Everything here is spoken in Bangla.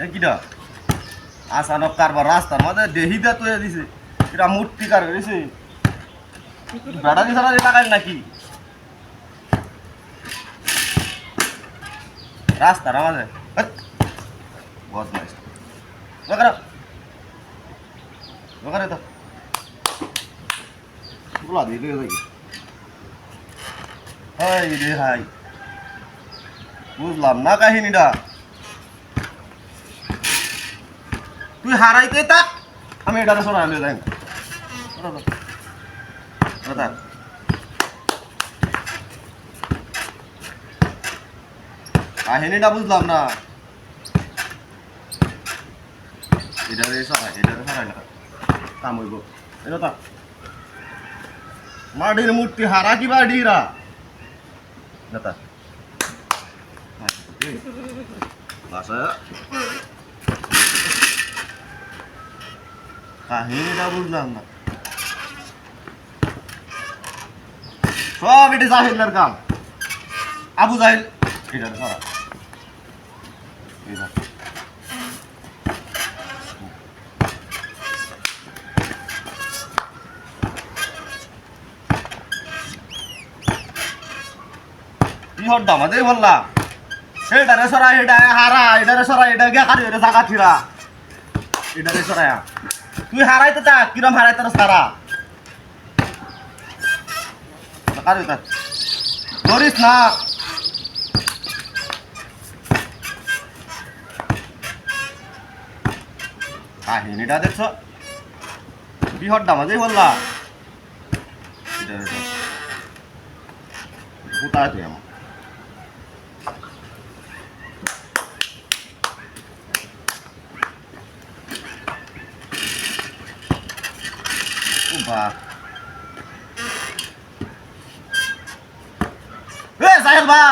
কিটা আসানক কারবার রাস্তার মধ্যে দেহিদা তো দিছে এটা মূর্তি কার করেছে বেড়া দিছে না টাকায় নাকি রাস্তার আমাদের বদমাইশ ওখানে তো গুলা দিয়ে দেখি হাই রে হাই বুঝলাম না কাহিনীটা তুই হারাইতে থাক আমি এটারে শোনা যাই কাহিনীটা বুঝলাম না এটারে সরাই না কাম হইব এটা তা মাটির মূর্তি হারা কি বাড়িরা নেতা বাসা কাহিনীটা বুঝলাম না সব এটা জাহিলের কাম আবু জাহিল এটা সরা কি হর দাম আদে বললা এটারে সরা এটা হারা এটারে সরা এটা গে কারি এটা জায়গা থিরা এটারে সরায়া তুই হারাইতে তা কিরম হারাইতে সারা কারি তা ধরিস না কাহিনীটা দেখছো কি হর দাম আদে বললা এটারে কোথায় তুই আমার বাহ এ সাহেব ভাই